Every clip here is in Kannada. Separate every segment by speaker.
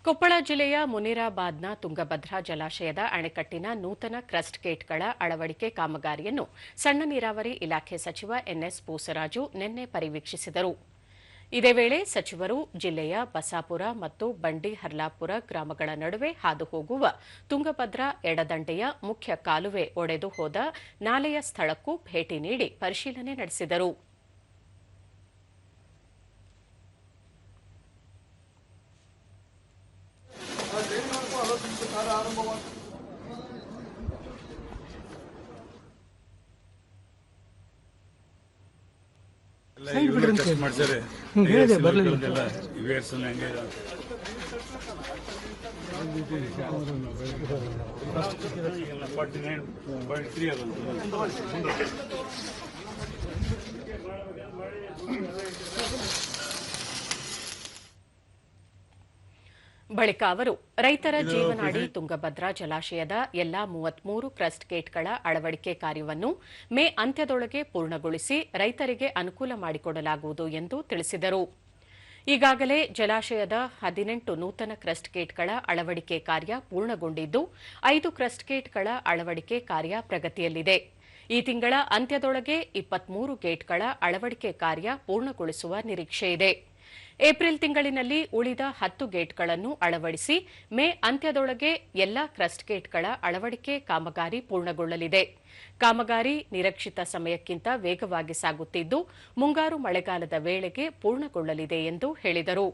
Speaker 1: ಕೊಪ್ಪಳ ಜಿಲ್ಲೆಯ ಮುನಿರಾಬಾದ್ನ ತುಂಗಭದ್ರಾ ಜಲಾಶಯದ ಅಣೆಕಟ್ಟಿನ ನೂತನ ಕ್ರಸ್ಟ್ ಗೇಟ್ಗಳ ಅಳವಡಿಕೆ ಕಾಮಗಾರಿಯನ್ನು ಸಣ್ಣ ನೀರಾವರಿ ಇಲಾಖೆ ಸಚಿವ ಎನ್ಎಸ್ ಬೋಸರಾಜು ನಿನ್ನೆ ಪರಿವೀಕ್ಷಿಸಿದರು. ಇದೇ ವೇಳೆ ಸಚಿವರು ಜಿಲ್ಲೆಯ ಬಸಾಪುರ ಮತ್ತು ಬಂಡಿಹರ್ಲಾಪುರ ಗ್ರಾಮಗಳ ನಡುವೆ ಹಾದು ಹೋಗುವ ತುಂಗಭದ್ರಾ ಎಡದಂಡೆಯ ಮುಖ್ಯ ಕಾಲುವೆ ಒಡೆದು ಹೋದ ನಾಲೆಯ ಸ್ಥಳಕ್ಕೂ ಭೇಟಿ ನೀಡಿ ಪರಿಶೀಲನೆ ನಡೆಸಿದರು.
Speaker 2: ಮಾಡ್ತಾರೆ
Speaker 1: ಬಳಿಕ ಅವರು ರೈತರ ಜೀವನಾಡಿ ತುಂಗಭದ್ರಾ ಜಲಾಶಯದ ಎಲ್ಲಾ 33 ಕ್ರಸ್ಟ್ ಗೇಟ್ಗಳ ಅಳವಡಿಕೆ ಕಾರ್ಯವನ್ನು ಮೇ ಅಂತ್ಯದೊಳಗೆ ಪೂರ್ಣಗೊಳಿಸಿ ರೈತರಿಗೆ ಅನುಕೂಲ ಮಾಡಿಕೊಡಲಾಗುವುದು ಎಂದು ತಿಳಿಸಿದರು. ಈಗಾಗಲೇ ಜಲಾಶಯದ 18 ನೂತನ ಕ್ರಸ್ಟ್ ಗೇಟ್ಗಳ ಅಳವಡಿಕೆ ಕಾರ್ಯ ಪೂರ್ಣಗೊಂಡಿದ್ದು 5 ಕ್ರಸ್ಟ್ ಗೇಟ್ಗಳ ಅಳವಡಿಕೆ ಕಾರ್ಯ ಪ್ರಗತಿಯಲ್ಲಿದೆ. ಈ ತಿಂಗಳ ಅಂತ್ಯದೊಳಗೆ 23 ಗೇಟ್ಗಳ ಅಳವಡಿಕೆ ಕಾರ್ಯ ಪೂರ್ಣಗೊಳಿಸುವ ನಿರೀಕ್ಷೆಯಿದೆ. ಏಪ್ರಿಲ್ ತಿಂಗಳಿನಲ್ಲಿ ಉಳಿದ 10 ಗೇಟ್ಗಳನ್ನು ಅಳವಡಿಸಿ ಮೇ ಅಂತ್ಯದೊಳಗೆ ಎಲ್ಲಾ ಕ್ರಸ್ಟ್ ಗೇಟ್ಗಳ ಅಳವಡಿಕೆ ಕಾಮಗಾರಿ ಪೂರ್ಣಗೊಳ್ಳಲಿದೆ. ಕಾಮಗಾರಿ ನಿರೀಕ್ಷಿತ ಸಮಯಕ್ಕಿಂತ ವೇಗವಾಗಿ ಸಾಗುತ್ತಿದ್ದು ಮುಂಗಾರು ಮಳೆಗಾಲದ ವೇಳೆಗೆ ಪೂರ್ಣಗೊಳ್ಳಲಿದೆ ಎಂದು ಹೇಳಿದರು.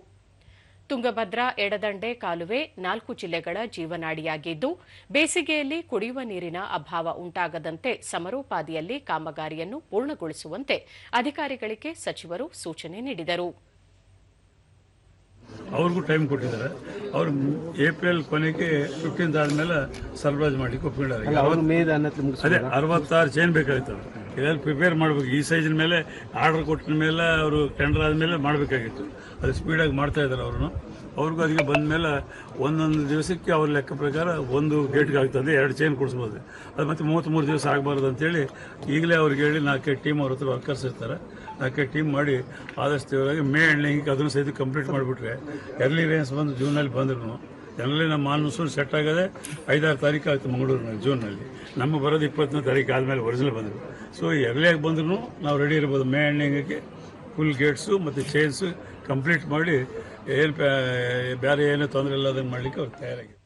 Speaker 1: ತುಂಗಭದ್ರಾ ಎಡದಂಡೆ ಕಾಲುವೆ 4 ಜಿಲ್ಲೆಗಳ ಜೀವನಾಡಿಯಾಗಿದ್ದು ಬೇಸಿಗೆಯಲ್ಲಿ ಕುಡಿಯುವ ನೀರಿನ ಅಭಾವ ಉಂಟಾಗದಂತೆ ಸಮರೋಪಾದಿಯಲ್ಲಿ ಕಾಮಗಾರಿಯನ್ನು ಪೂರ್ಣಗೊಳಿಸುವಂತೆ ಅಧಿಕಾರಿಗಳಿಗೆ ಸಚಿವರು ಸೂಚನೆ ನೀಡಿದರು.
Speaker 2: ಅವ್ರಿಗೂ ಟೈಮ್ ಕೊಟ್ಟಿದ್ದಾರೆ. ಅವರು ಏಪ್ರಿಲ್ ಕೊನೆಗೆ 15 ಆದ್ಮೇಲೆ ಸರಬರಾಜು ಮಾಡಲಿಕ್ಕೆ ಒಪ್ಪಿದ್ದಾರೆ. ಅದೇ 66 ಚೈನ್ ಬೇಕಾಗಿತ್ತು. ಇದೆಲ್ಲ ಪ್ರಿಪೇರ್ ಮಾಡಬೇಕು. ಈ ಸೈಜಿನ ಮೇಲೆ ಆರ್ಡರ್ ಕೊಟ್ಟ ಮೇಲೆ ಅವರು ಟೆಂಡರ್ ಆದಮೇಲೆ ಮಾಡಬೇಕಾಗಿತ್ತು. ಅದು ಸ್ಪೀಡಾಗಿ ಮಾಡ್ತಾ ಇದ್ದಾರೆ. ಅವ್ರಿಗೂ ಅದಕ್ಕೆ ಬಂದ ಮೇಲೆ ಒಂದೊಂದು ದಿವಸಕ್ಕೆ ಅವ್ರ ಲೆಕ್ಕ ಪ್ರಕಾರ ಒಂದು ಗೇಟ್ಗೆ ಆಗ್ತದೆ 2 ಚೈನ್ ಕೊಡಿಸ್ಬೋದು. ಅದು ಮತ್ತೆ 33 ದಿವಸ ಆಗಬಾರ್ದು ಅಂತೇಳಿ ಈಗಲೇ ಅವ್ರಿಗೆ ಹೇಳಿ 4 ಟೀಮ್ ಅವ್ರ ಹತ್ರ ವರ್ಕರ್ಸ್ ಇರ್ತಾರೆ. 4 ಟೀಮ್ ಮಾಡಿ ಆದಷ್ಟು ಇವರಾಗಿ ಮೇ ಎಂಡಿಂಗಿಗೆ ಅದನ್ನು ಸಹಿತ ಕಂಪ್ಲೀಟ್ ಮಾಡಿಬಿಟ್ರೆ ಎರ್ಲಿ ರೇನ್ಸ್ ಬಂದು ಜೂನಲ್ಲಿ ಬಂದ್ರು ಜನರಲಿ ನಮ್ಮ ಮಾನ್ಸೂನ್ ಸೆಟ್ ಆಗೋದೇ 5-6 ತಾರೀಕು ಆಯಿತು ಮಂಗಳೂರಿನಲ್ಲಿ ಜೂನ್ನಲ್ಲಿ. ನಮ್ಮ ಬರೋದು 20ನೇ ತಾರೀಕು ಆದಮೇಲೆ ಒರಿಜಿನಲ್ ಬಂದರು. ಸೊ ಎರ್ಲಿಯಾಗಿ ಬಂದ್ರೂ ನಾವು ರೆಡಿ ಇರ್ಬೋದು. ಮೇ ಎಂಡಿಂಗಿಗೆ ಫುಲ್ ಗೇಟ್ಸು ಮತ್ತು ಚೈನ್ಸು ಕಂಪ್ಲೀಟ್ ಮಾಡಿ ಏನು ಬೇರೆ ಏನೂ ತೊಂದರೆ ಇಲ್ಲದಂಗೆ ಮಾಡಲಿಕ್ಕೆ ಅವ್ರು ತಯಾರಾಗಿದೆ.